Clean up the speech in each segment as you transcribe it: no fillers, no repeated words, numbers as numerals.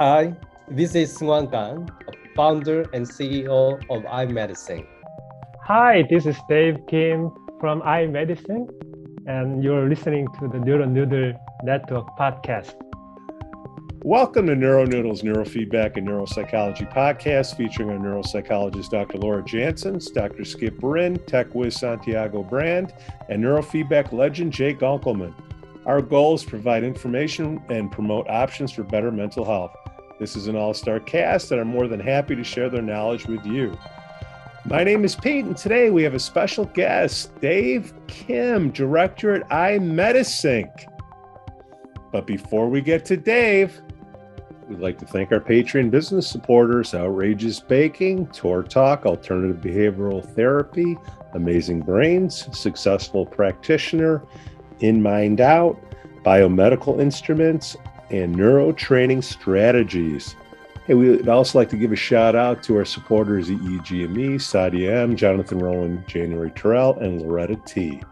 Hi, this is Seung Wan Kang, founder and CEO of iMediSync. Hi, this is Dae Keun from iMediSync, and you're listening to the NeuroNoodle Network podcast. Welcome to NeuroNoodle's Neurofeedback and Neuropsychology podcast, featuring our neuropsychologist, Dr. Laura Janssens, Dr. Skip Hrin, TechWiz Santiago brand, and Neurofeedback Legend Jay Gunkelman. Our goal is to provide information and promote options for better mental health. This is an all-star cast that are more than happy to share their knowledge with you. My name is Pete, and today we have a special guest, Dae Keun, director at iMediSync. But before we get to Dave, we'd like to thank our Patreon business supporters, Outrageous Baking, Tour Talk, Alternative Behavioral Therapy, Amazing Brains, Successful Practitioner, In Mind Out, Biomedical Instruments, and Neurotraining Strategies. Hey, we'd also like to give a shout out to our supporters, EEG-me, Sadia M, Jonathan Rowan, January Terrell, and Loretta T.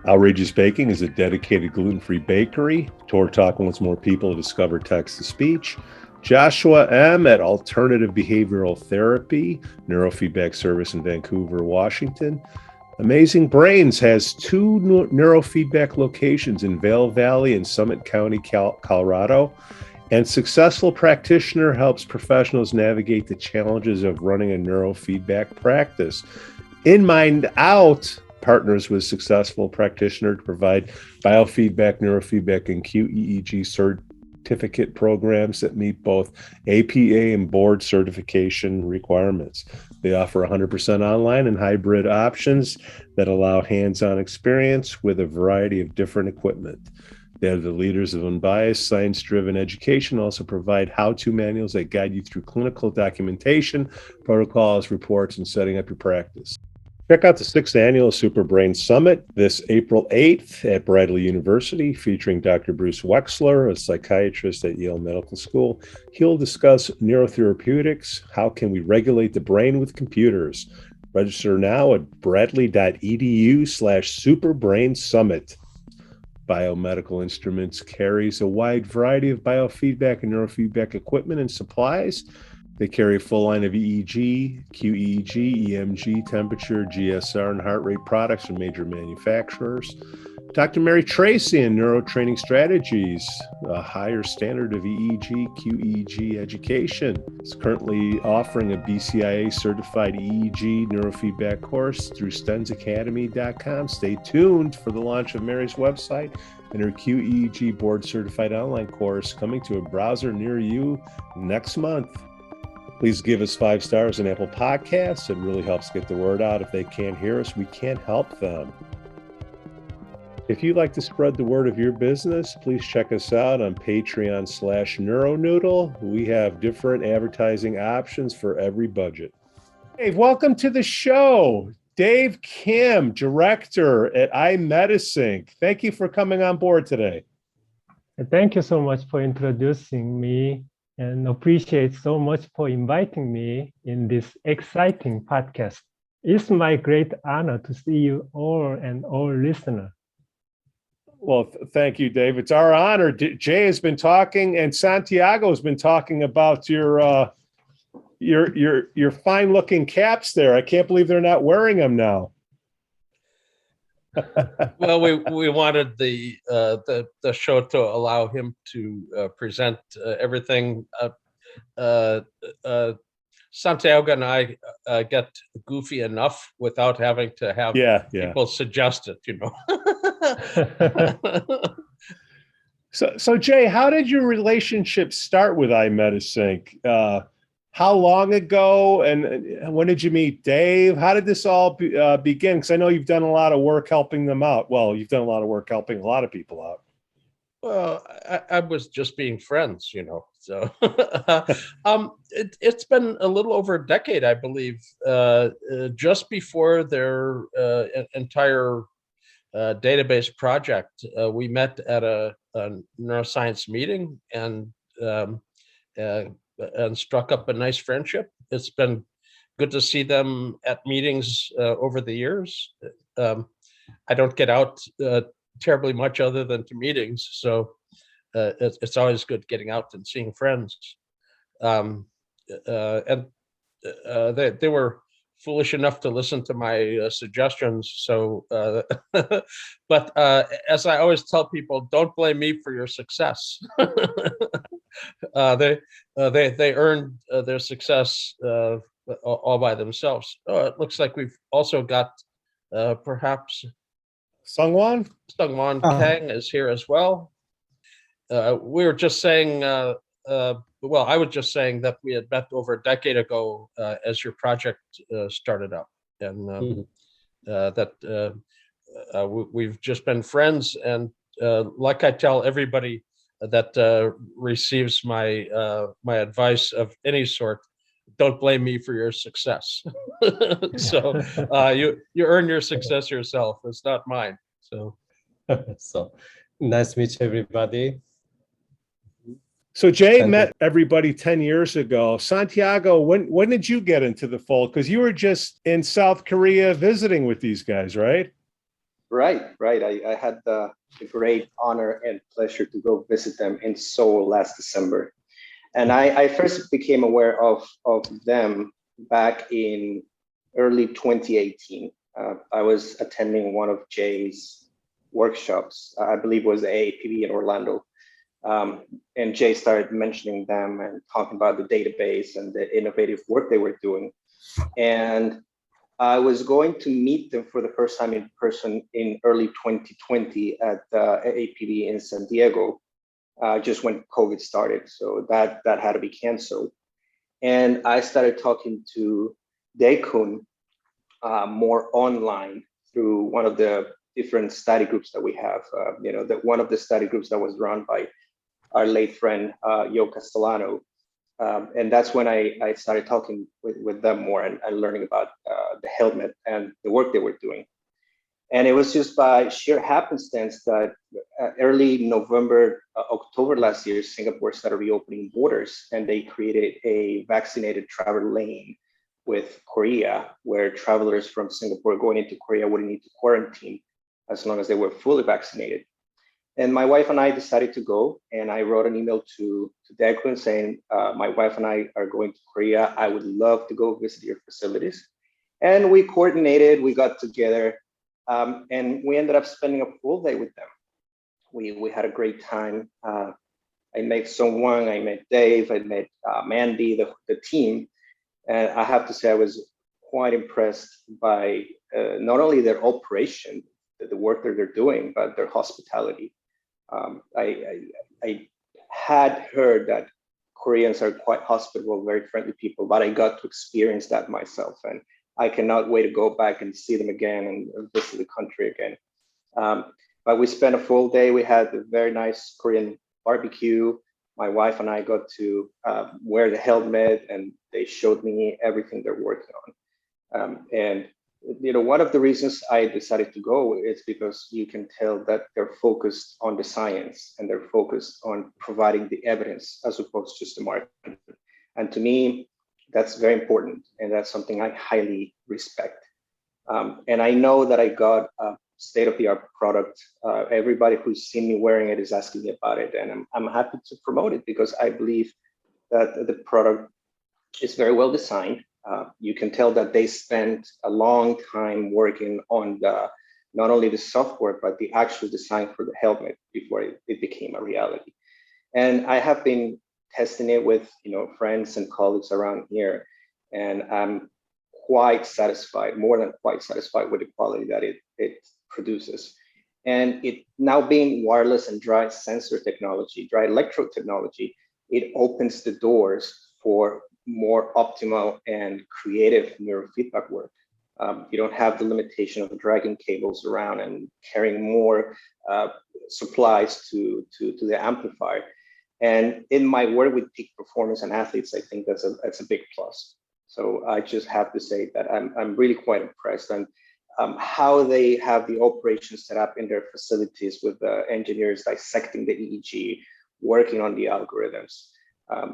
Outrageous Baking is a dedicated gluten-free bakery. Tour Talk wants more people to discover text-to-speech. Joshua M at Alternative Behavioral Therapy, Neurofeedback Service in Vancouver, Washington. Amazing Brains has two neurofeedback locations in Vail Valley and Summit County, Colorado. And Successful Practitioner helps professionals navigate the challenges of running a neurofeedback practice. In Mind Out partners with Successful Practitioner to provide biofeedback, neurofeedback, and QEEG certificate programs that meet both APA and board certification requirements. They offer 100% online and hybrid options that allow hands-on experience with a variety of different equipment. They are the leaders of unbiased, science-driven education, also provide how-to manuals that guide you through clinical documentation, protocols, reports, and setting up your practice. Check out the 6th Annual Super Brain Summit this April 8th at Bradley University, featuring Dr. Bruce Wexler, a psychiatrist at Yale Medical School. He'll discuss neurotherapeutics, how can we regulate the brain with computers. Register now at bradley.edu/superbrainsummit. Biomedical Instruments carries a wide variety of biofeedback and neurofeedback equipment and supplies. They carry a full line of EEG, QEEG, EMG, temperature, GSR, and heart rate products from major manufacturers. Dr. Mary Tracy and Neurotraining Strategies, a higher standard of EEG, QEEG education, is currently offering a BCIA certified EEG neurofeedback course through stensacademy.com. Stay tuned for the launch of Mary's website and her QEEG board certified online course coming to a browser near you next month. Please give us 5 stars on Apple Podcasts. It really helps get the word out. If they can't hear us, we can't help them. If you'd like to spread the word of your business, please check us out on Patreon/NeuroNoodle. We have different advertising options for every budget. Hey, welcome to the show. Dae Keun, director at iMediSync. Thank you for coming on board today. Thank you so much for introducing me, and appreciate so much for inviting me in this exciting podcast. It's my great honor to see you all and all listeners. Well, thank you, Dave. It's our honor. Jay has been talking, and Santiago has been talking about your fine-looking caps there. I can't believe they're not wearing them now. Well, we wanted the show to allow him to present everything. Santiago and I get goofy enough without having to have people suggest it, you know. So Jay, how did your relationship start with iMediSync? How long ago, and when did you meet Dave? How did this all begin? Because I know you've done a lot of work helping them out. Well, you've done a lot of work helping a lot of people out. Well, I was just being friends, you know. So it's been a little over a decade, I believe, just before their entire database project. We met at a neuroscience meeting and struck up a nice friendship. It's been good to see them at meetings over the years. I don't get out terribly much other than to meetings, so it's always good getting out and seeing friends. And they were foolish enough to listen to my suggestions. So, but as I always tell people, don't blame me for your success. They earned their success all by themselves. Oh, it looks like we've also got perhaps Seung Wan Kang is here as well. We were just saying, well, I was just saying that we had met over a decade ago as your project started up, and that we've just been friends. And like I tell everybody that receives my my advice of any sort, don't blame me for your success. So you earn your success yourself. It's not mine. So So nice to meet you, everybody. So Jay met everybody 10 years ago. Santiago, when did you get into the fold? Because you were just in South Korea visiting with these guys, right? Right. I had the great honor and pleasure to go visit them in Seoul last December. And I first became aware of them back in early 2018. I was attending one of Jay's workshops, I believe it was AAPB in Orlando. And Jay started mentioning them and talking about the database and the innovative work they were doing. And I was going to meet them for the first time in person in early 2020 at AAPB in Santiago, just when COVID started. So that had to be canceled. And I started talking to Dae Keun more online through one of the different study groups that we have. One of the study groups that was run by our late friend, Yo Castellano. And that's when I started talking with them more and learning about the helmet and the work they were doing. And it was just by sheer happenstance that early November, October last year, Singapore started reopening borders, and they created a vaccinated travel lane with Korea, where travelers from Singapore going into Korea wouldn't need to quarantine as long as they were fully vaccinated. And my wife and I decided to go, and I wrote an email to Dae Keun saying, my wife and I are going to Korea. I would love to go visit your facilities. And we coordinated, we got together, and we ended up spending a full day with them. We had a great time. I met Seung Wan, I met Dave, I met Mandy, the team. And I have to say, I was quite impressed by not only their operation, the work that they're doing, but their hospitality. I had heard that Koreans are quite hospitable, very friendly people, but I got to experience that myself. And I cannot wait to go back and see them again and visit the country again. But we spent a full day. We had a very nice Korean barbecue. My wife and I got to wear the helmet, and they showed me everything they're working on. And one of the reasons I decided to go is because you can tell that they're focused on the science and they're focused on providing the evidence as opposed to just the marketing. And to me, that's very important, and that's something I highly respect. And I know that I got a state-of-the-art product. Everybody who's seen me wearing it is asking me about it, and I'm happy to promote it because I believe that the product is very well designed. You can tell that they spent a long time working on not only the software, but the actual design for the helmet before it became a reality. And I have been testing it with friends and colleagues around here, and I'm quite satisfied, more than quite satisfied with the quality that it produces. And it now being wireless and dry sensor technology, dry electrode technology, it opens the doors for more optimal and creative neurofeedback work. You don't have the limitation of dragging cables around and carrying more supplies to the amplifier. And in my work with peak performance and athletes, I think that's a big plus. So I just have to say that I'm really quite impressed, and how they have the operations set up in their facilities with the engineers dissecting the EEG, working on the algorithms.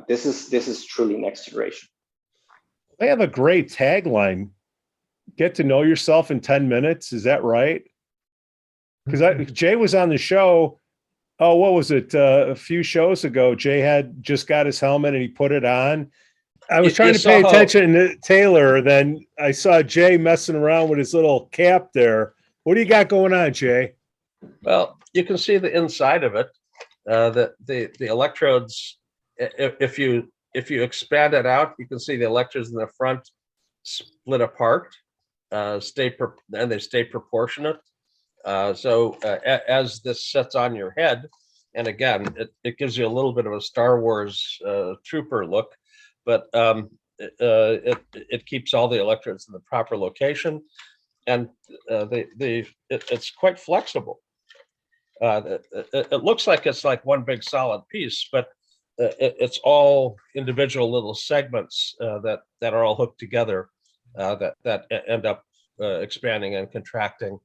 This is truly next generation. They have a great tagline. Get to know yourself in 10 minutes. Is that right? Because Jay was on the show Oh, what was it? A few shows ago, Jay had just got his helmet and he put it on. I was trying to pay attention to Taylor, then I saw Jay messing around with his little cap there. What do you got going on, Jay? Well, you can see the inside of it. The electrodes, if you expand it out, you can see the electrodes in the front split apart, and they stay proportionate. So as this sets on your head, and again, it gives you a little bit of a Star Wars trooper look, but it keeps all the electrodes in the proper location, and it's quite flexible. It looks like it's like one big solid piece, but it's all individual little segments that are all hooked together that end up expanding and contracting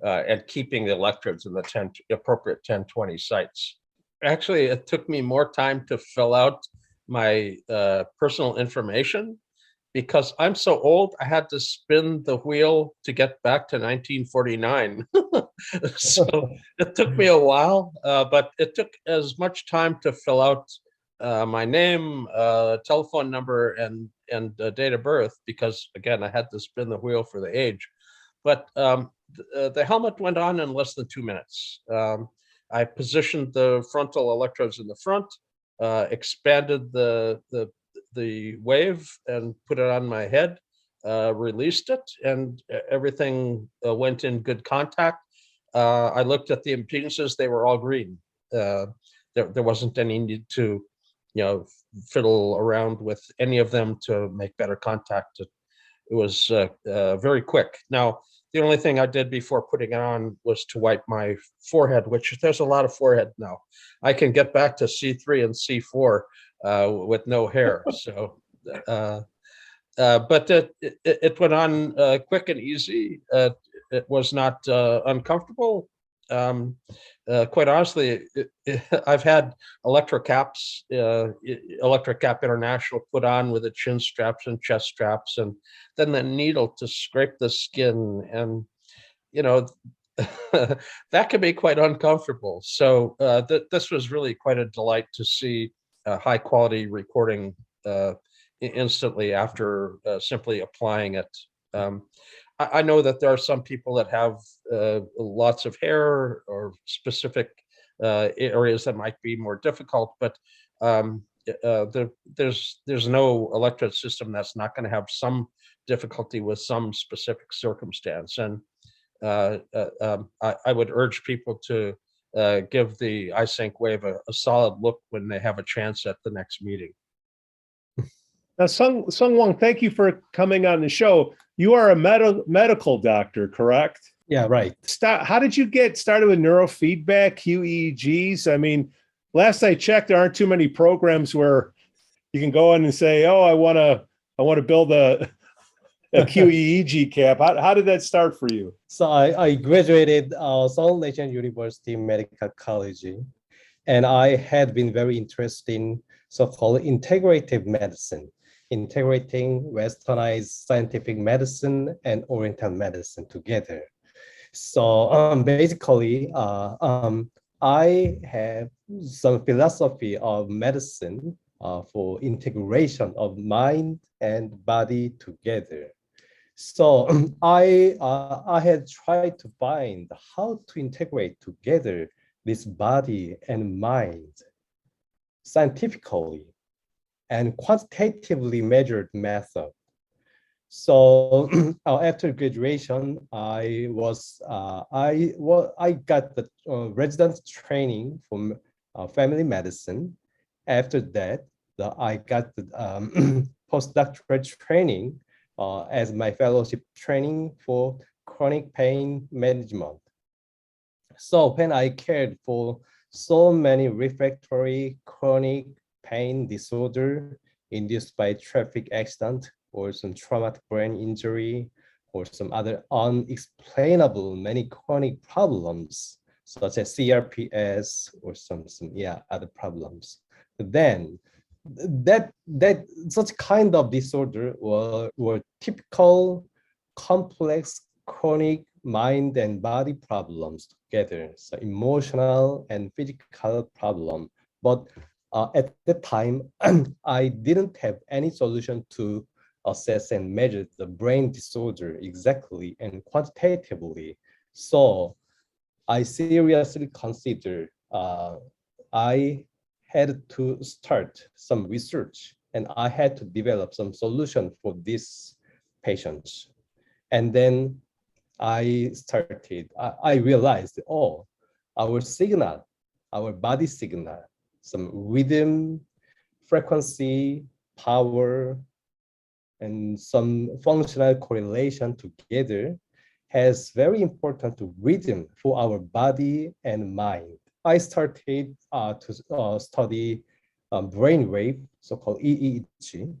and keeping the electrodes in the appropriate 10-20 sites. Actually, it took me more time to fill out my personal information because I'm so old, I had to spin the wheel to get back to 1949. So it took me a while, but it took as much time to fill out my name, telephone number, and date of birth, because again, I had to spin the wheel for the age. But the helmet went on in less than 2 minutes. I positioned the frontal electrodes in the front, expanded the wave and put it on my head, released it, and everything went in good contact. I looked at the impedances; they were all green. There wasn't any need to, fiddle around with any of them to make better contact. It was very quick. Now, the only thing I did before putting it on was to wipe my forehead, which there's a lot of forehead now. I can get back to C3 and C4 with no hair. So, but it went on quick and easy. It was not uncomfortable. Quite honestly, I've had electrocaps, Electrocap International put on with the chin straps and chest straps, and then the needle to scrape the skin, and that can be quite uncomfortable. So this was really quite a delight to see high quality recording instantly after simply applying it. I know that there are some people that have lots of hair or specific areas that might be more difficult, but there's no electrode system that's not going to have some difficulty with some specific circumstance. And I would urge people to give the iSyncWave a solid look when they have a chance at the next meeting. Now, Seung Wan, thank you for coming on the show. You are a medical doctor, correct? Yeah, right. How did you get started with neurofeedback, QEEGs? I mean, last I checked, there aren't too many programs where you can go in and say, "Oh, I want to build a QEEG cap." How did that start for you? So I graduated Seoul National University Medical College, and I had been very interested in so-called integrative medicine, integrating westernized scientific medicine and oriental medicine together. So basically, I have some philosophy of medicine for integration of mind and body together. So I had tried to find how to integrate together this body and mind scientifically and quantitatively measured method. So after graduation, I got the residence training from family medicine. After that, I got the postdoctoral training as my fellowship training for chronic pain management. So when I cared for so many refractory chronic pain disorder induced by traffic accident or some traumatic brain injury or some other unexplainable many chronic problems such as CRPS or some other problems. Then that such kind of disorder were typical complex chronic mind and body problems together, so emotional and physical problem. But at the time, I didn't have any solution to assess and measure the brain disorder exactly and quantitatively. So I seriously considered I had to start some research and I had to develop some solution for these patients. And then I started, I realized, oh, our signal, our body signal, some rhythm, frequency, power, and some functional correlation together has very important rhythm for our body and mind. I started to study brainwave, so-called EEG,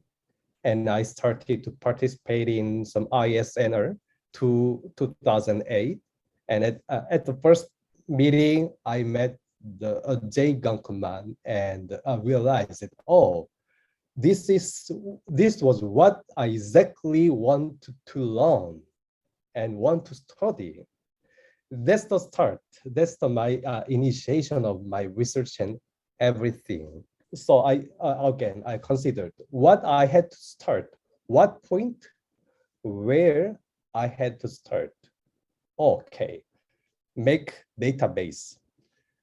and I started to participate in some ISNR to 2008. And at the first meeting, I met the Jay Gunkelman and realized that, oh, this was what I exactly wanted to learn and want to study. That's the start. That's my initiation of my research and everything. So I considered what I had to start, what point, where I had to start. Okay, make database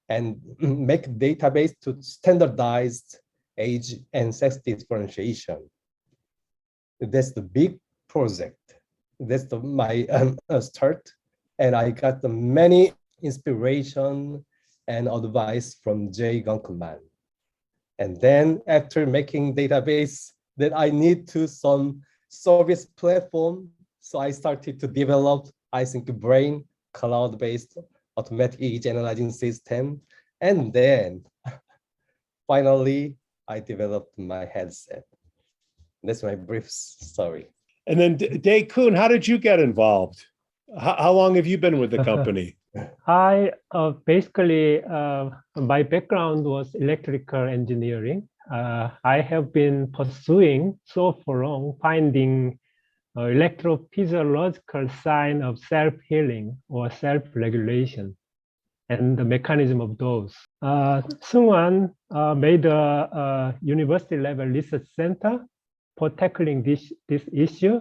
and make database to standardize age and sex differentiation. That's the big project. That's my start. And I got many inspiration and advice from Jay Gunkelman. And then after making database, that I need to some service platform. So I started to develop iSyncBrain, cloud-based automatic EEG analyzing system. And then finally, I developed my headset. That's my brief story. And then Dae Keun, how did you get involved? How long have you been with the company? I basically, my background was electrical engineering. I have been pursuing so for long, finding electrophysiological sign of self-healing or self-regulation and the mechanism of those. Seung Wan made a university level research center for tackling this issue.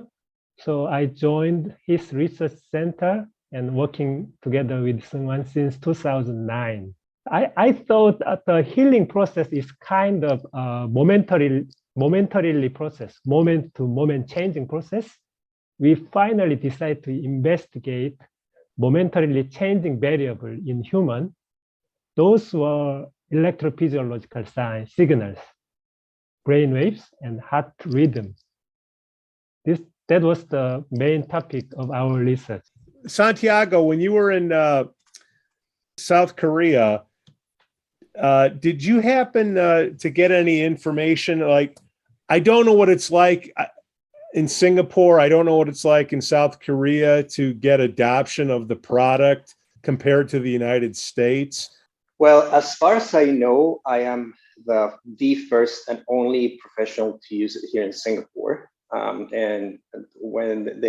So I joined his research center and working together with Seung Wan since 2009. I thought that the healing process is kind of momentarily process, moment to moment changing process. We finally decided to investigate momentarily changing variable in human. Those were electrophysiological signs, signals, brain waves, and heart rhythm. That was the main topic of our research. Santiago, when you were in South Korea, did you happen to get any information? Like, I don't know what it's like in Singapore. I don't know what it's like in South Korea to get adoption of the product compared to the United States. Well, as far as I know, I am the first and only professional to use it here in Singapore. And when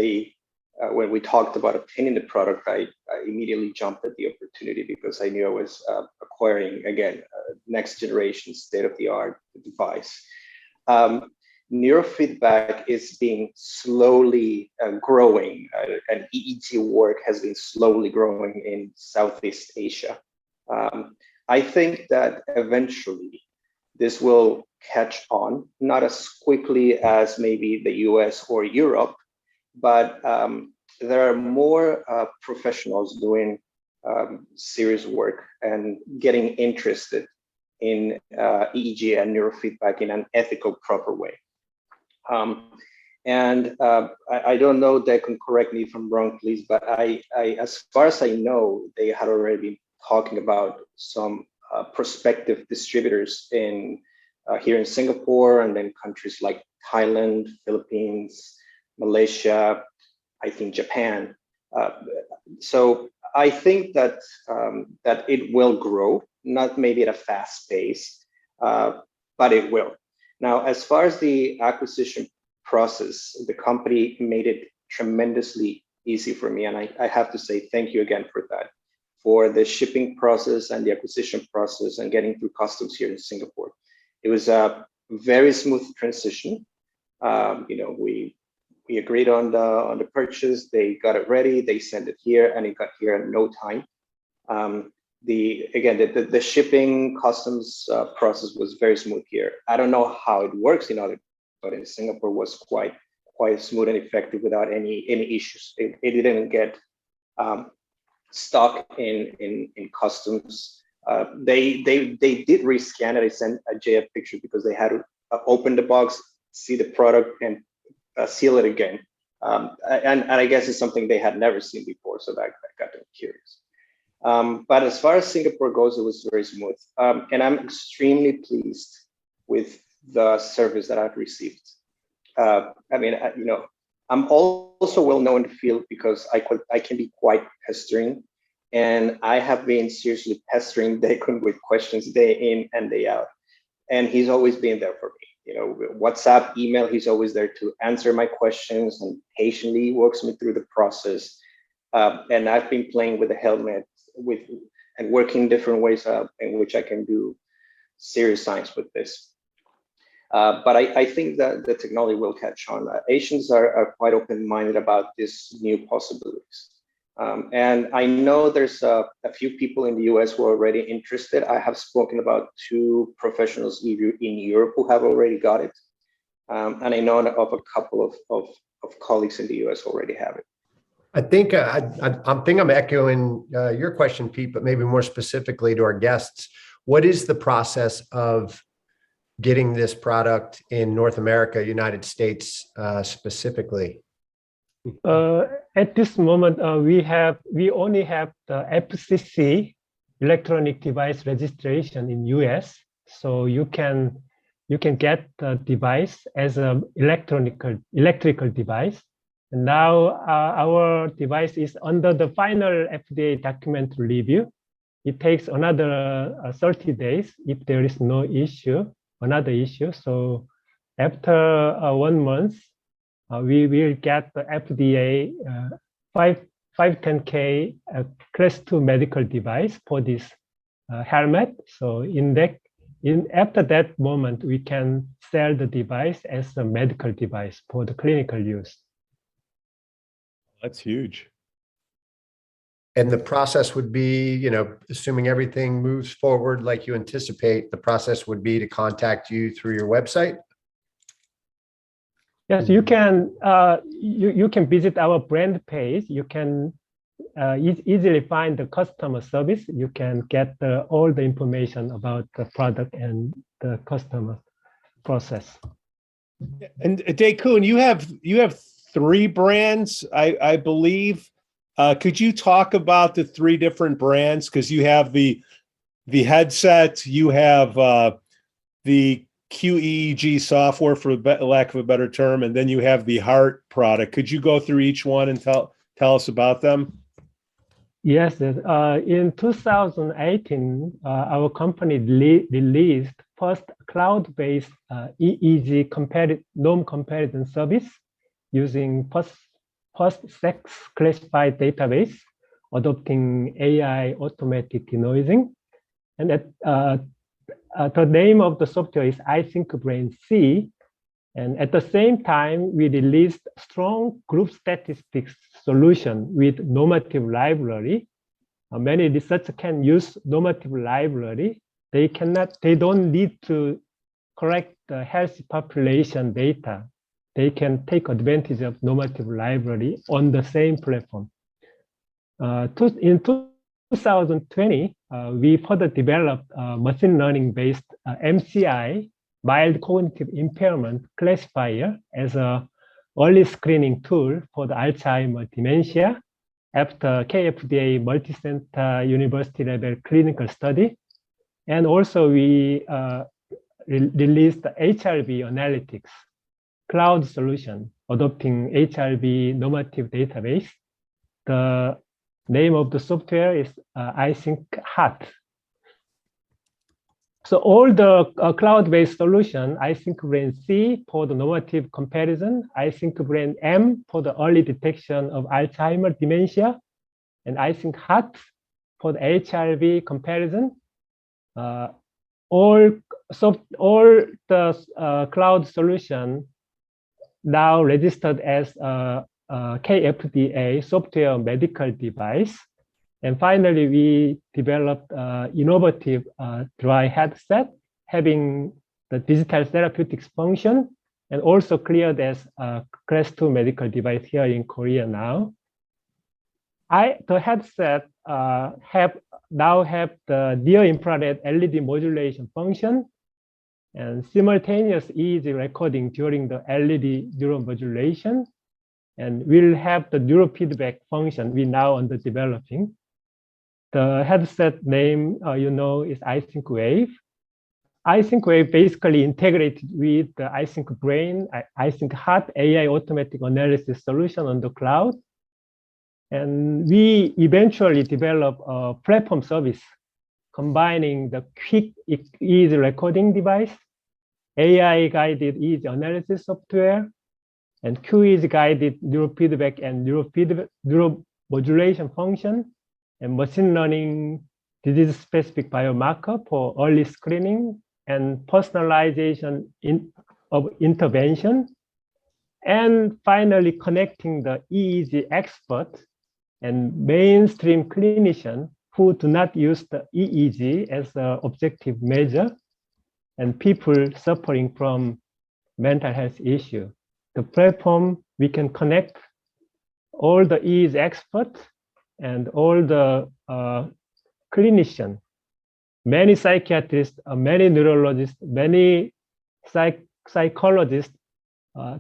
we talked about obtaining the product, I immediately jumped at the opportunity because I knew I was acquiring, again, next generation state-of-the-art device. Neurofeedback is being slowly growing, and EEG work has been slowly growing in Southeast Asia. I think that eventually this will catch on, not as quickly as maybe the US or Europe, but there are more professionals doing serious work and getting interested in EEG and neurofeedback in an ethical, proper way. I don't know, they can correct me if I'm wrong, please, but as far as I know, they had already been talking about some prospective distributors here in Singapore, and then countries like Thailand, Philippines, Malaysia, I think Japan. So I think that it will grow, not maybe at a fast pace, but it will. Now, as far as the acquisition process, the company made it tremendously easy for me, and I have to say thank you again for that. for the shipping process and the acquisition process and getting through customs here in Singapore. It was a very smooth transition. We agreed on the purchase. They got it ready. They sent it here, and it got here in no time. The shipping customs process was very smooth here. I don't know how it works in other, but in Singapore was quite smooth and effective without any issues. It didn't get stuck in customs. They did rescan it. I sent Jay a picture because they had to open the box, see the product, and seal it again. And I guess it's something they had never seen before, so that got them curious. But as far as Singapore goes, it was very smooth. And I'm extremely pleased with the service that I've received. I'm also well known in the field because I can be quite pestering, and I have been seriously pestering Dae Keun with questions day in and day out. And he's always been there for me. WhatsApp, email, he's always there to answer my questions and patiently walks me through the process. And I've been playing with the helmet and working different ways in which I can do serious science with this. But I think that the technology will catch on. Asians are quite open-minded about these new possibilities. And I know there's a few people in the US who are already interested. I have spoken about 2 professionals in Europe who have already got it. And I know of a couple of colleagues in the US already have it. I think I'm echoing your question, Pete, but maybe more specifically to our guests. What is the process of getting this product in North America, United States specifically? At this moment, we only have the FCC, electronic device registration in US. So you can get the device as an electrical device. And now our device is under the final FDA document review. It takes another 30 days if there is no issue, another issue. So after 1 month, we will get the FDA 510K class 2 medical device for this helmet. So after that moment, we can sell the device as a medical device for the clinical use. That's huge. And the process would be, assuming everything moves forward like you anticipate, the process would be to contact you through your website? Yes, you can visit our brand page. You can easily find the customer service. You can get all the information about the product and the customer process. And Dae Keun, you have 3 brands, I believe. Could you talk about the 3 different brands? Because you have the headset, you have the QEEG software, for lack of a better term, and then you have the heart product. Could you go through each one and tell us about them? Yes. In 2018, our company released first cloud-based EEG norm comparison service using post-sex classified database, adopting AI automatic denoising. And the name of the software is iSyncBrain C. And at the same time, we released strong group statistics solution with normative library. Many researchers can use normative library. They don't need to correct the healthy population data. They can take advantage of normative library on the same platform. In 2020, we further developed a machine learning-based MCI, mild cognitive impairment classifier, as an early screening tool for the Alzheimer's dementia after KFDA multi-center university level clinical study. And also we released the HRV analytics cloud solution, adopting HRV normative database. The name of the software is iSyncHeart. So all the cloud-based solution, iSyncBrain C for the normative comparison, iSyncBrain M for the early detection of Alzheimer's dementia, and iSyncHeart for the HRV comparison. All the cloud solution now registered as a KFDA software medical device. And finally, we developed innovative dry headset having the digital therapeutics function and also cleared as a Class 2 medical device here in Korea now. The headset now have the near-infrared LED modulation function and simultaneous EEG recording during the LED neuromodulation, and will have the neurofeedback function we now under developing. The headset name, is iSyncWave. iSyncWave basically integrated with the iSyncBrain, iSyncHeart AI automatic analysis solution on the cloud. And we eventually developed a platform service combining the quick EEG recording device, AI-guided EEG analysis software, and QEEG-guided neurofeedback and neuromodulation function, and machine learning disease-specific biomarker for early screening and personalization of intervention. And finally, connecting the EEG expert and mainstream clinician who do not use the EEG as an objective measure, and people suffering from mental health issue. The platform, we can connect all the EEG experts and all the clinicians, many psychiatrists, many neurologists, many psychologists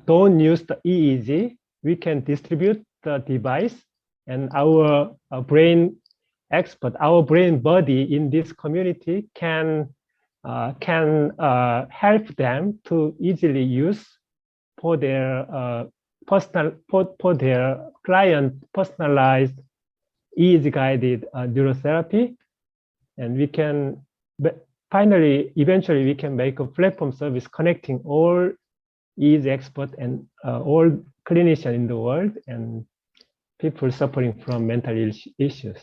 don't use the EEG. We can distribute the device, and our brain expert, our brain body in this community can help them to easily use for their client personalized EEG-guided neurotherapy. And we can eventually we can make a platform service connecting all EEG experts and all clinicians in the world and people suffering from mental issues.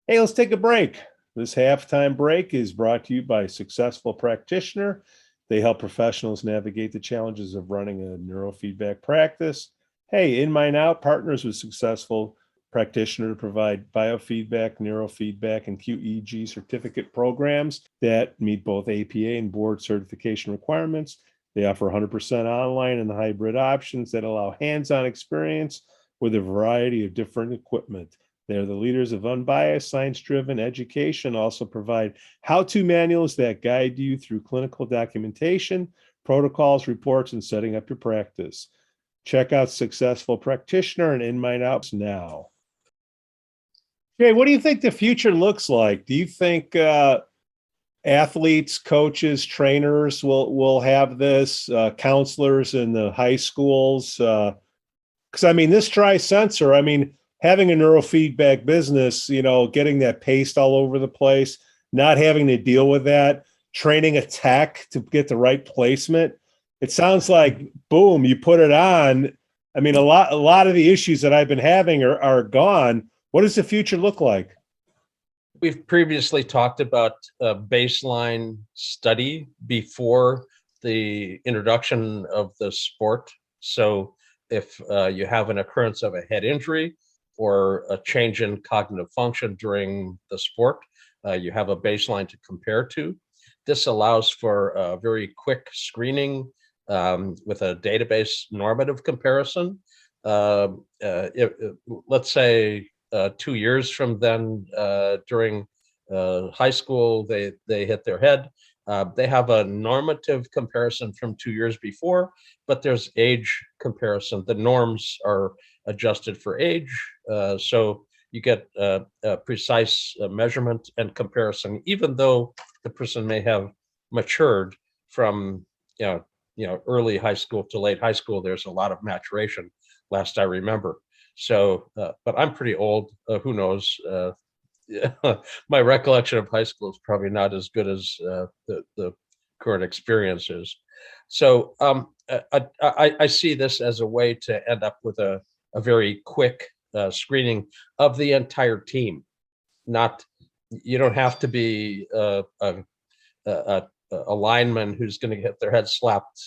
Hey, let's take a break. This halftime break is brought to you by Successful Practitioner. They help professionals navigate the challenges of running a neurofeedback practice. Hey, In Mind Out partners with Successful Practitioner to provide biofeedback, neurofeedback, and QEEG certificate programs that meet both APA and board certification requirements. They offer 100% online and hybrid options that allow hands-on experience with a variety of different equipment. They're the leaders of unbiased, science-driven education, also provide how-to manuals that guide you through clinical documentation, protocols, reports, and setting up your practice. Check out Successful Practitioner and In Mind Out now. Jay, what do you think the future looks like? Do you think athletes, coaches, trainers will have this, counselors in the high schools? Because I mean, this dry sensor, I mean, having a neurofeedback business, getting that paste all over the place, not having to deal with that, training a tech to get the right placement. It sounds like, boom, you put it on. I mean, a lot of the issues that I've been having are gone. What does the future look like? We've previously talked about a baseline study before the introduction of the sport. So if you have an occurrence of a head injury or a change in cognitive function during the sport, you have a baseline to compare to. This allows for a very quick screening with a database normative comparison. Let's say 2 years from then, during high school, they hit their head. They have a normative comparison from 2 years before, but there's age comparison. The norms are adjusted for age, so you get a precise measurement and comparison, even though the person may have matured from early high school to late high school. There's a lot of maturation, last I remember. So, but I'm pretty old. Who knows? My recollection of high school is probably not as good as the current experience is. So I see this as a way to end up with a very quick screening of the entire team. Not, you don't have to be a lineman who's going to get their head slapped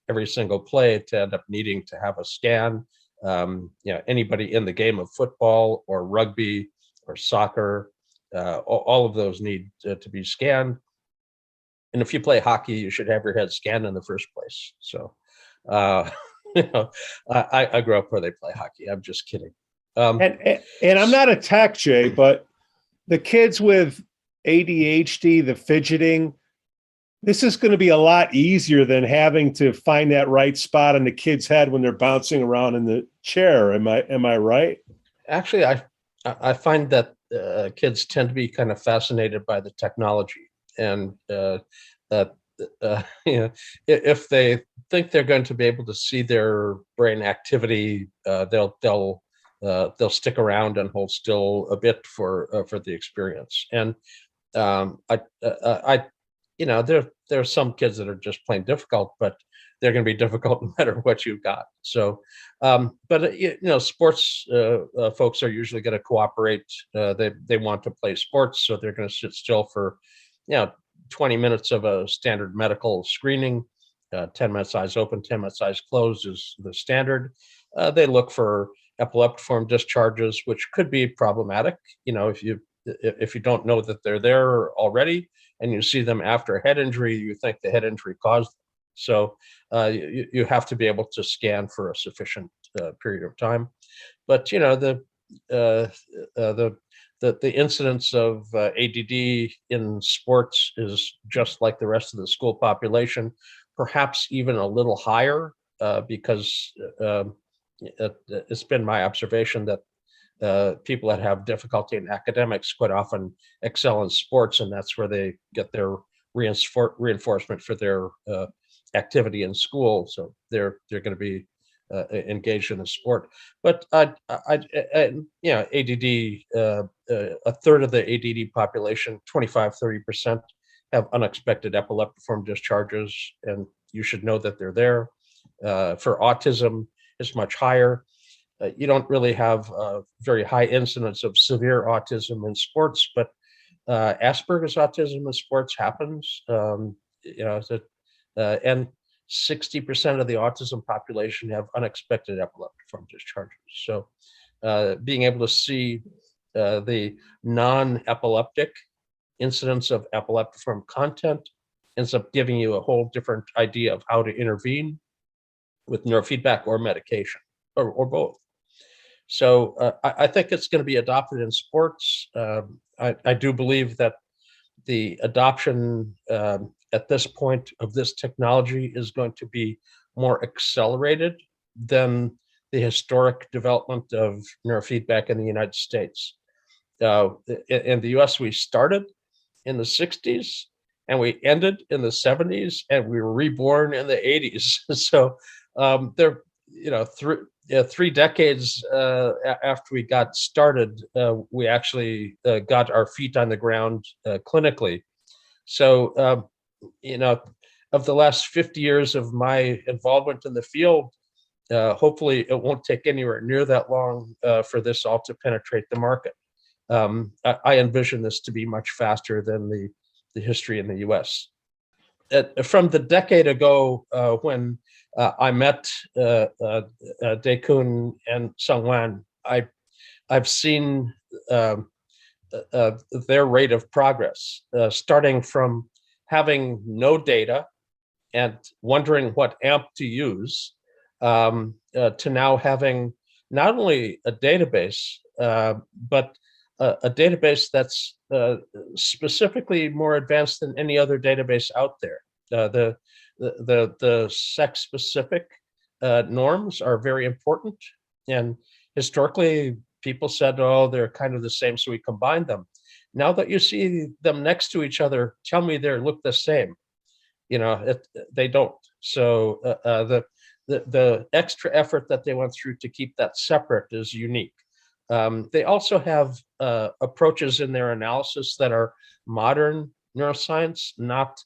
every single play to end up needing to have a scan. Anybody in the game of football or rugby or soccer, all of those need to be scanned. And if you play hockey, you should have your head scanned in the first place. So, I grew up where they play hockey. I'm just kidding. And I'm not a tech, Jay, but the kids with ADHD, the fidgeting, this is going to be a lot easier than having to find that right spot on the kid's head when they're bouncing around in the chair. Am I right? Actually, I find that kids tend to be kind of fascinated by the technology, and if they think they're going to be able to see their brain activity, they'll stick around and hold still a bit for the experience. And there are some kids that are just plain difficult, but they're going to be difficult no matter what you've got. So, sports folks are usually going to cooperate. They want to play sports, so they're going to sit still for 20 minutes of a standard medical screening. 10 minutes eyes open, 10 minutes eyes closed is the standard. They look for epileptiform discharges, which could be problematic. If you don't know that they're there already and you see them after a head injury, you think the head injury caused them. So you have to be able to scan for a sufficient period of time. But the incidence of ADD in sports is just like the rest of the school population, perhaps even a little higher, because it's been my observation that people that have difficulty in academics quite often excel in sports, and that's where they get their reinforcement for their activity in school. So they're going to be engaged in a sport. But ADD, a third of the ADD population, 25-30%, have unexpected epileptiform discharges, and you should know that they're there. For autism, it's much higher. You don't really have a very high incidence of severe autism in sports, but Asperger's autism in sports happens. And 60% of the autism population have unexpected epileptiform discharges. So being able to see the non-epileptic incidence of epileptiform content ends up giving you a whole different idea of how to intervene with neurofeedback or medication, or both. So I think it's going to be adopted in sports. I do believe that the adoption at this point of this technology is going to be more accelerated than the historic development of neurofeedback in the United States. In the US, we started in the 60s and we ended in the 70s, and we were reborn in the 80s. So there, 3 decades after we got started, we actually got our feet on the ground clinically. So, of the last 50 years of my involvement in the field, hopefully it won't take anywhere near that long for this all to penetrate the market. I envision this to be much faster than the history in the US. From the decade ago when I met Dae Keun and Seung Wan, I've seen their rate of progress, starting from having no data and wondering what AMP to use, to now having not only a database, but a database that's specifically more advanced than any other database out there. The sex-specific norms are very important, and historically people said, "Oh, they're kind of the same, so we combined them." Now that you see them next to each other, tell me they look the same. They don't. So the extra effort that they went through to keep that separate is unique. They also have approaches in their analysis that are modern neuroscience, not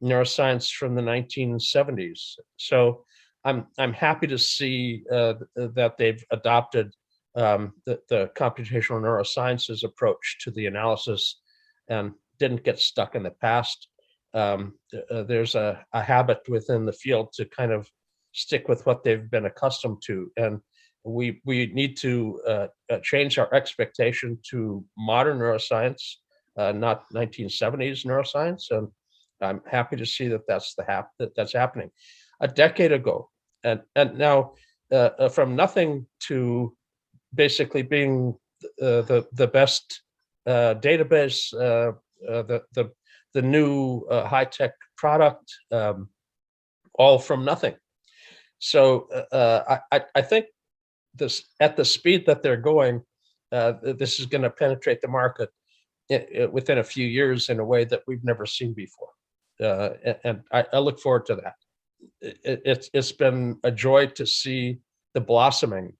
neuroscience from the 1970s. So I'm happy to see that they've adopted the computational neurosciences approach to the analysis and didn't get stuck in the past. There's a habit within the field to kind of stick with what they've been accustomed to. And we need to change our expectation to modern neuroscience, not 1970s neuroscience. And I'm happy to see that that's happening. A decade ago, and now from nothing to basically being the best database, the new high-tech product, all from nothing. So I think this, at the speed that they're going, this is going to penetrate the market within a few years in a way that we've never seen before. And I look forward to that. It's been a joy to see the blossoming.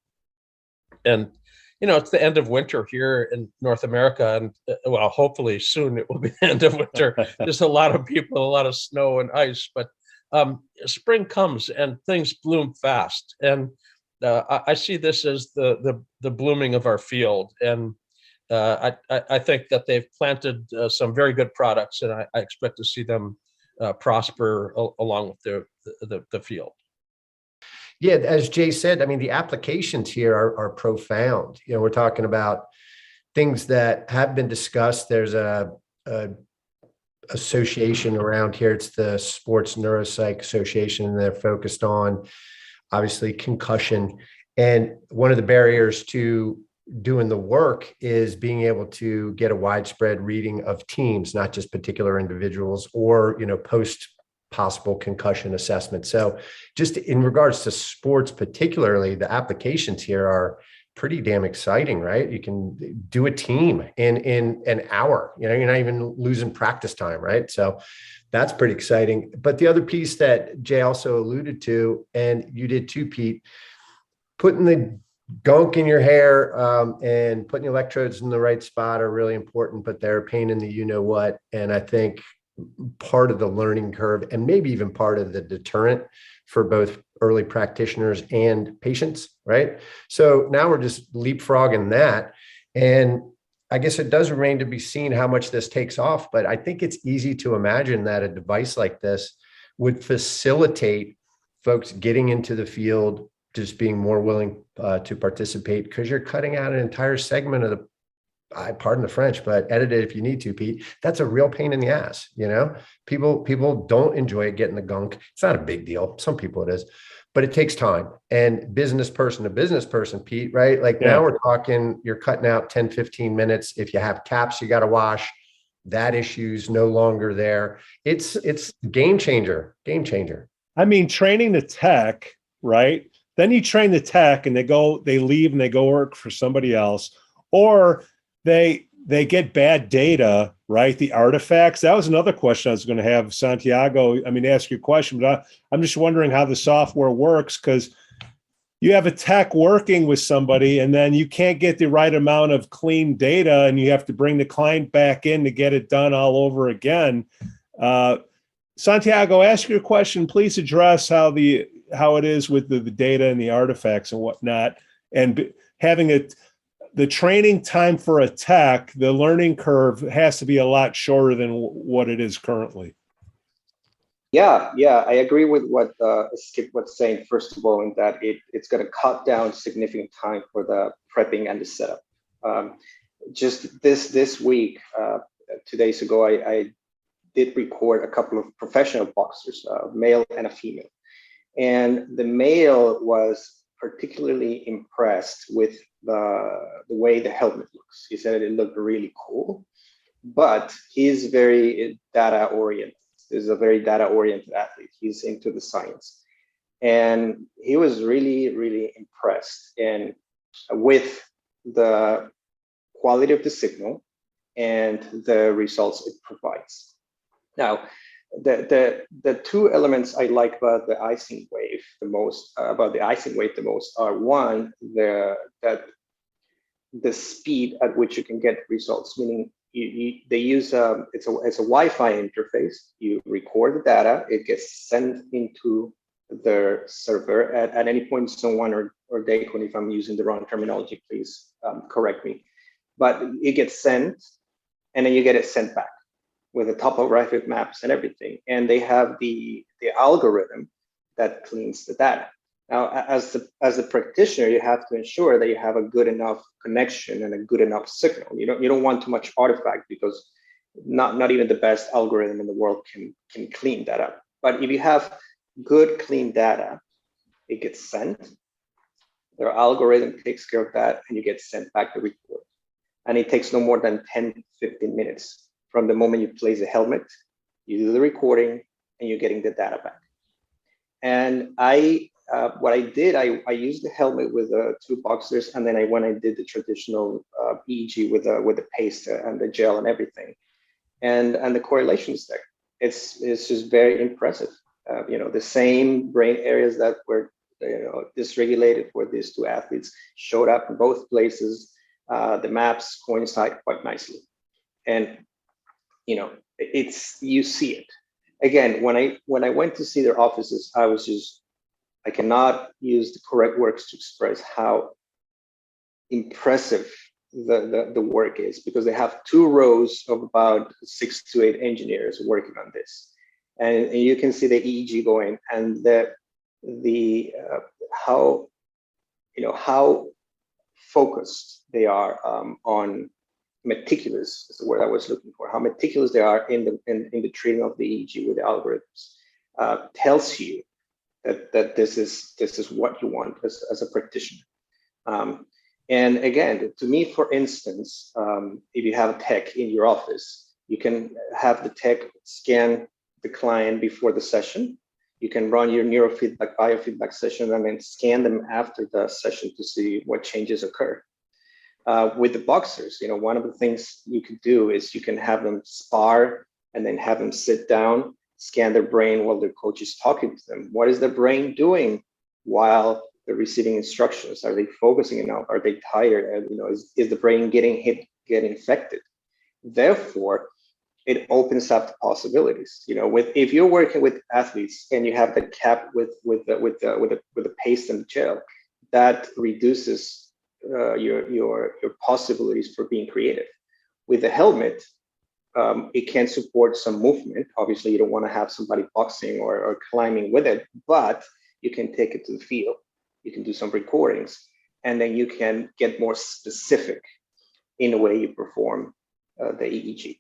And, you know, it's the end of winter here in North America, and well, hopefully soon it will be the end of winter. There's a lot of people, a lot of snow and ice, but spring comes and things bloom fast. And I see this as the blooming of our field. And I think that they've planted some very good products, and I expect to see them prosper along with the field. Yeah, as Jay said, I mean, the applications here are profound. You know, we're talking about things that have been discussed. There's a association around here. It's the Sports Neuropsych Association, and they're focused on obviously concussion. And one of the barriers to doing the work is being able to get a widespread reading of teams, not just particular individuals, or, you know, post possible concussion assessment. So just in regards to sports, particularly, the applications here are pretty damn exciting, right? You can do a team in an hour, you know, you're not even losing practice time, right? So that's pretty exciting. But the other piece that Jay also alluded to, and you did too, Pete, putting the gunk in your hair and putting the electrodes in the right spot are really important, but they're a pain in the you-know-what. And I think part of the learning curve, and maybe even part of the deterrent for both early practitioners and patients, right? So now we're just leapfrogging that. And I guess it does remain to be seen how much this takes off, but I think it's easy to imagine that a device like this would facilitate folks getting into the field, just being more willing to participate, because you're cutting out an entire segment of the, pardon the French, but edit it if you need to, Pete. That's a real pain in the ass. You know, people don't enjoy getting the gunk. It's not a big deal. Some people it is, but it takes time. And business person to business person, Pete, right? Like now we're talking, you're cutting out 10, 15 minutes. If you have caps, you got to wash. That issue's no longer there. It's game changer. I mean, training the tech, right? Then you train the tech and they leave and they go work for somebody else, or they get bad data, right? The artifacts. That was another question I was going to have Santiago, ask you a question, but I'm just wondering how the software works, because you have a tech working with somebody and then you can't get the right amount of clean data and you have to bring the client back in to get it done all over again. Santiago, ask your question. Please address how it is with the data and the artifacts and whatnot, and having the training time for a tech, the learning curve has to be a lot shorter than what it is currently. Yeah, I agree with what Skip was saying, first of all, in that it's going to cut down significant time for the prepping and the setup. Just this week, 2 days ago, I did record a couple of professional boxers, a male and a female. And the male was particularly impressed with the way the helmet looks. He said it looked really cool, but he's very data oriented. He's a very data oriented athlete. He's into the science, and he was really, really impressed with the quality of the signal and the results it provides. Now, the two elements I like about the iSyncWave the most, are one, the speed at which you can get results, meaning they use it's a Wi-Fi interface. You record the data, it gets sent into their server at any point. Seung Wan or Dae Keun, if I'm using the wrong terminology, please correct me. But it gets sent, and then you get it sent back with the topographic maps and everything. And they have the algorithm that cleans the data. Now, as a practitioner, you have to ensure that you have a good enough connection and a good enough signal. You don't want too much artifact, because not even the best algorithm in the world can clean that up. But if you have good clean data, it gets sent. Their algorithm takes care of that, and you get sent back the report. And it takes no more than 10, 15 minutes from the moment you place a helmet, you do the recording, and you're getting the data back. And what I did, I used the helmet with 2 boxers, and then I did the traditional EEG with the paste and the gel and everything. And the correlation is there. It's just very impressive. The same brain areas that were dysregulated for these 2 athletes showed up in both places. The maps coincide quite nicely, and you see it. Again, when I went to see their offices, I cannot use the correct words to express how impressive the work is, because they have 2 rows of about 6 to 8 engineers working on this, and you can see the EEG going, and how focused they are on meticulous is the word I was looking for. How meticulous they are in the treating of the EEG with the algorithms tells you that this is what you want as a practitioner. And again, to me, for instance, if you have a tech in your office, you can have the tech scan the client before the session. You can run your neurofeedback, biofeedback session, and then scan them after the session to see what changes occur. With the boxers, one of the things you could do is you can have them spar and then have them sit down, scan their brain while their coach is talking to them. What is their brain doing while they're receiving instructions? Are they focusing enough? Are they tired? Is the brain getting infected? Therefore, it opens up the possibilities. If you're working with athletes and you have the cap with the paste and the gel, that reduces your possibilities for being creative. With the helmet, it can support some movement. Obviously, you don't want to have somebody boxing or climbing with it, but you can take it to the field. You can do some recordings, and then you can get more specific in the way you perform the EEG.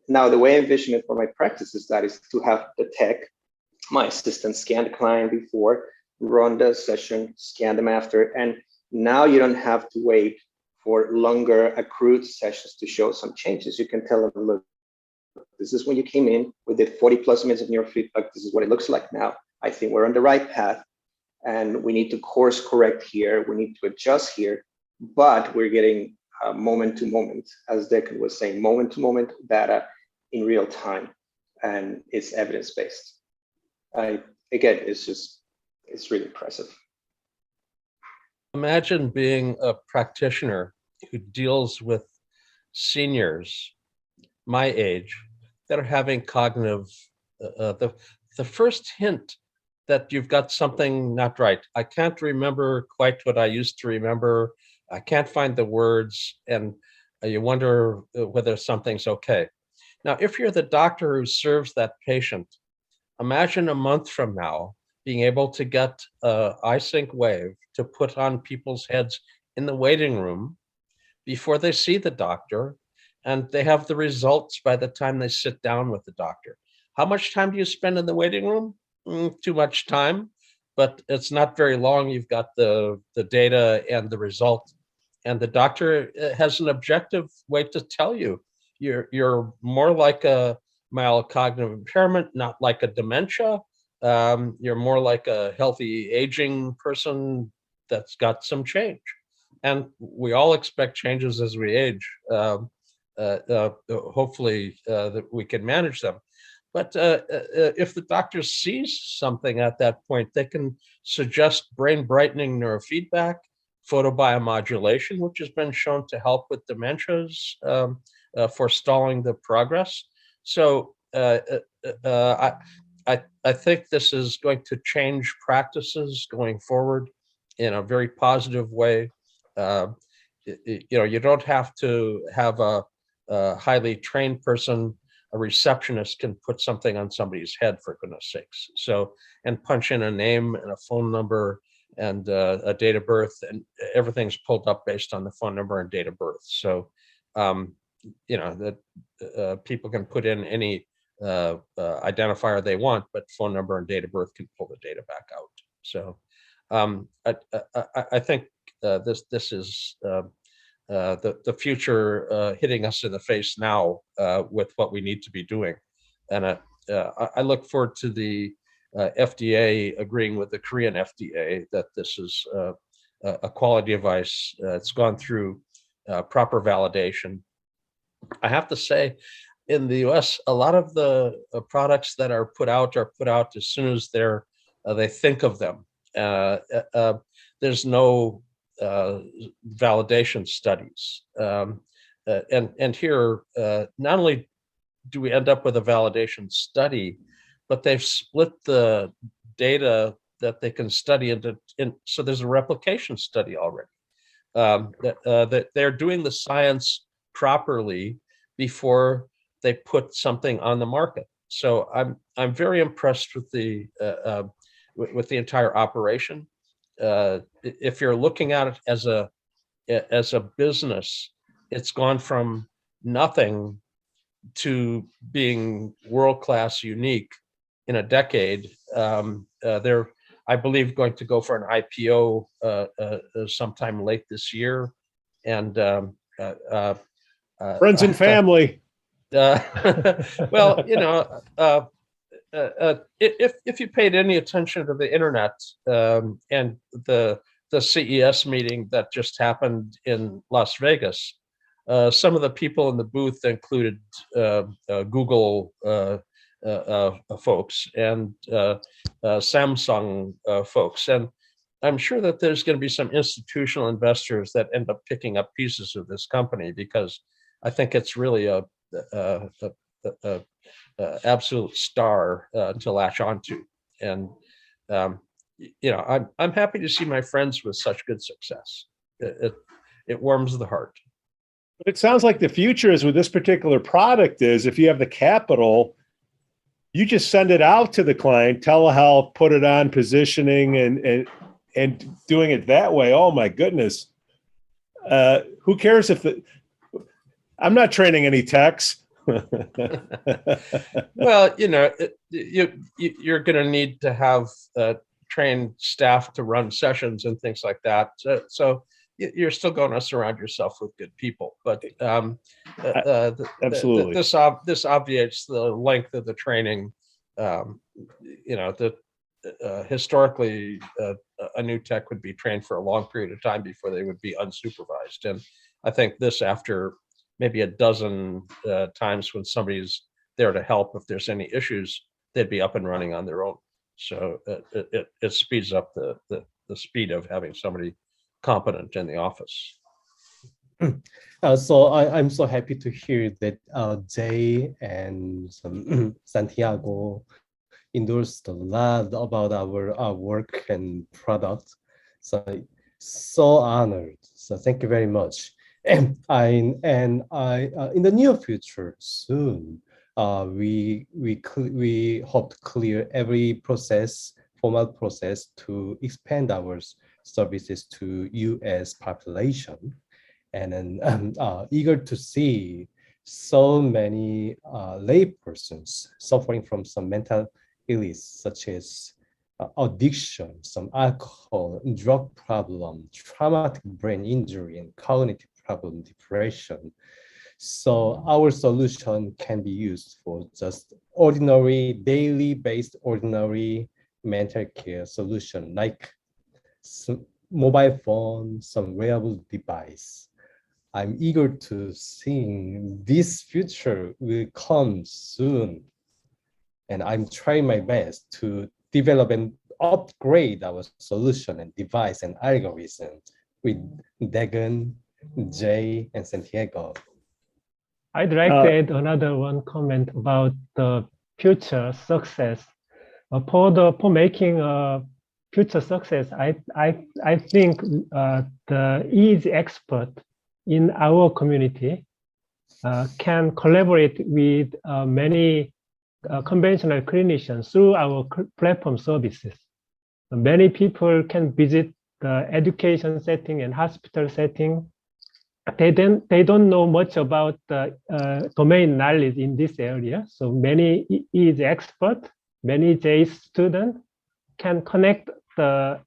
Now, the way I envision it for my practice is to have the tech, my assistant, scan the client before, run the session, scan them after, and now you don't have to wait for longer accrued sessions to show some changes. You can tell them, look, this is when you came in, we did 40 plus minutes of neurofeedback. This is what it looks like now. I think we're on the right path, and we need to course correct here. We need to adjust here, but we're getting moment to moment, as Dae Keun was saying, moment to moment data in real time, and it's evidence-based. Again, it's really impressive. Imagine being a practitioner who deals with seniors my age that are having cognitive, the first hint that you've got something not right. I can't remember quite what I used to remember. I can't find the words, and you wonder whether something's okay. Now, if you're the doctor who serves that patient, imagine a month from now being able to get iSyncWave to put on people's heads in the waiting room before they see the doctor, and they have the results by the time they sit down with the doctor. How much time do you spend in the waiting room? Too much time, but it's not very long. You've got the data and the result, and the doctor has an objective way to tell you. You're more like a mild cognitive impairment, not like a dementia. You're more like a healthy aging person that's got some change. And we all expect changes as we age. Hopefully that we can manage them. But if the doctor sees something at that point, they can suggest brain brightening neurofeedback, photobiomodulation, which has been shown to help with dementias, forestalling the progress. So I think this is going to change practices going forward in a very positive way. You don't have to have a highly trained person. A receptionist can put something on somebody's head, for goodness sakes. So, and punch in a name and a phone number and a date of birth, and everything's pulled up based on the phone number and date of birth. So, that people can put in any identifier they want, but phone number and date of birth can pull the data back out. So, I think this is the future hitting us in the face now with what we need to be doing, and I look forward to the FDA agreeing with the Korean FDA that this is a quality device. It's gone through proper validation. I have to say, in the US, a lot of the products that are put out as soon as they think of them. There's no validation studies. And here, not only do we end up with a validation study, but they've split the data that they can study so there's a replication study already. That they're doing the science properly before they put something on the market. So I'm very impressed with the entire operation. If you're looking at it as a business, it's gone from nothing to being world-class, unique in a decade. They're, I believe, going to go for an IPO sometime late this year, and friends and family. Well, if you paid any attention to the internet and the CES meeting that just happened in Las Vegas, some of the people in the booth included Google folks and Samsung folks, and I'm sure that there's going to be some institutional investors that end up picking up pieces of this company, because I think it's really a absolute star to latch onto. And I'm happy to see my friends with such good success. It warms the heart. It sounds like the future is with this particular product is, if you have the capital, you just send it out to the client, telehealth, put it on, positioning, and doing it that way. Oh my goodness. Who cares if I'm not training any techs. Well, you're going to need to have trained staff to run sessions and things like that. So you're still going to surround yourself with good people. But absolutely, this obviates the length of the training. Historically, a new tech would be trained for a long period of time before they would be unsupervised. And I think this, after maybe a dozen times when somebody's there to help, if there's any issues, they'd be up and running on their own. So it speeds up the speed of having somebody competent in the office. So I'm so happy to hear that Jay and Santiago endorsed a lot about our work and product. So honored. So thank you very much. And I in the near future soon, we hope to clear every formal process to expand our services to U.S. population, and then eager to see so many laypersons suffering from some mental illness, such as addiction, some alcohol, drug problem, traumatic brain injury, and cognitive problem, depression. So our solution can be used for just ordinary, daily based ordinary mental care solution, like some mobile phone, some wearable device. I'm eager to see this future will come soon. And I'm trying my best to develop and upgrade our solution and device and algorithm with Dae Keun, Jay, and Santiago. I'd like to add another one comment about the future success. For making future success, I think the EEG expert in our community can collaborate with many conventional clinicians through our platform services. Many people can visit the education setting and hospital setting. They don't know much about the domain knowledge in this area. So many EEG experts, many J students can connect the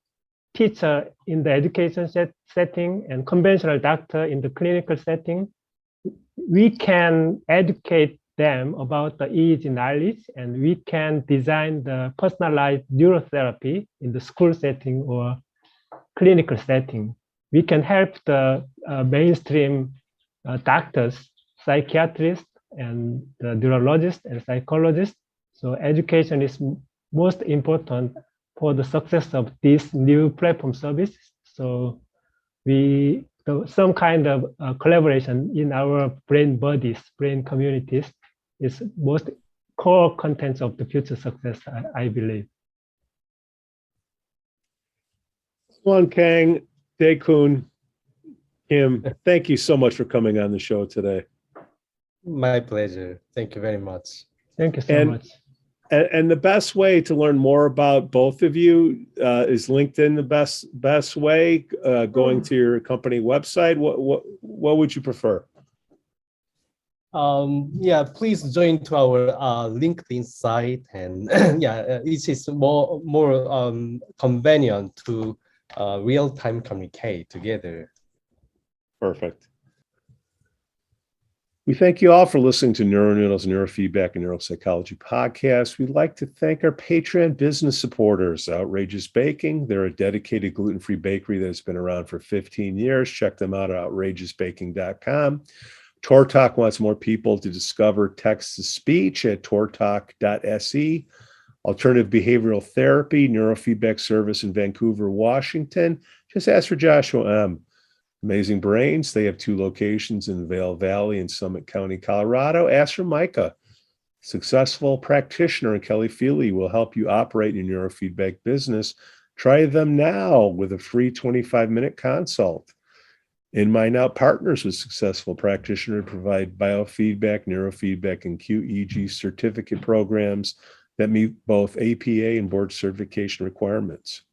teacher in the education setting and conventional doctor in the clinical setting. We can educate them about the EEG knowledge, and we can design the personalized neurotherapy in the school setting or clinical setting. We can help the mainstream doctors, psychiatrists, and the neurologists and psychologists. So education is most important for the success of this new platform service. So some kind of collaboration in our brain buddies, brain communities is most core contents of the future success, I believe. Wan Kang, Dae Keun, Kim, thank you so much for coming on the show today. My pleasure. Thank you very much. Thank you so much. And the best way to learn more about both of you is LinkedIn the best way, going to your company website. What would you prefer? Yeah, please join to our LinkedIn site, and yeah, it is more convenient to real-time communicate together. Perfect. We thank you all for listening to NeuroNoodle's Neurofeedback and Neuropsychology podcast. We'd like to thank our Patreon business supporters, Outrageous Baking. They're a dedicated gluten-free bakery that has been around for 15 years. Check them out at outrageousbaking.com. TorTalk wants more people to discover text-to-speech at tortalk.se. Alternative Behavioral Therapy, Neurofeedback Service in Vancouver, Washington. Just ask for Joshua M. Amazing Brains, they have 2 locations in Vail Valley and Summit County, Colorado. Ask for iMICA. Successful practitioner in Kelly Feely will help you operate your neurofeedback business. Try them now with a free 25-minute consult. In My Now partners with successful practitioner to provide biofeedback, neurofeedback, and QEEG certificate programs that meet both APA and board certification requirements.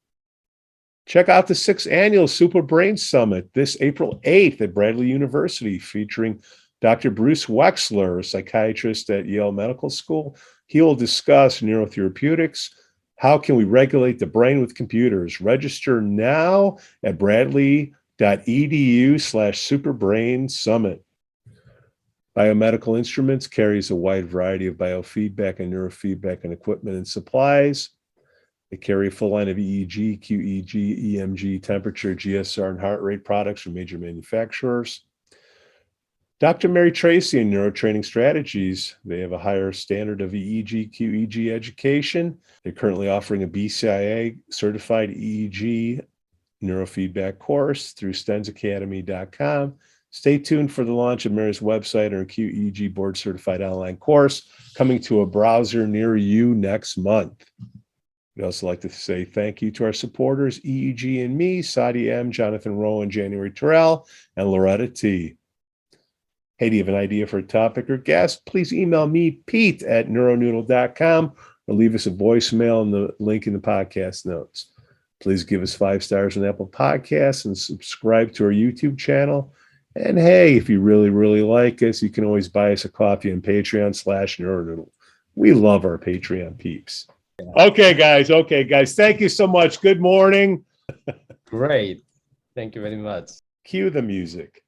Check out the 6th Annual Super Brain Summit this April 8th at Bradley University, featuring Dr. Bruce Wexler, a psychiatrist at Yale Medical School. He will discuss neurotherapeutics. How can we regulate the brain with computers? Register now at bradley.edu/superbrainsummit. Biomedical Instruments carries a wide variety of biofeedback and neurofeedback and equipment and supplies. They carry a full line of EEG, QEEG, EMG, temperature, GSR, and heart rate products from major manufacturers. Dr. Mary Tracy and Neurotraining Strategies. They have a higher standard of EEG, QEEG education. They're currently offering a BCIA certified EEG neurofeedback course through stensacademy.com. Stay tuned for the launch of Mary's website or QEEG board certified online course coming to a browser near you next month. We'd also like to say thank you to our supporters, EEG and Me, Sadi M, Jonathan Rowan, January Terrell, and Loretta T. Hey, do you have an idea for a topic or guest? Please email me, pete@neuronoodle.com, or leave us a voicemail in the link in the podcast notes. Please give us 5 stars on Apple Podcasts and subscribe to our YouTube channel. And hey, if you really, really like us, you can always buy us a coffee on Patreon/NeuroNoodle. We love our Patreon peeps. Okay, guys. Thank you so much. Good morning. Great. Thank you very much. Cue the music.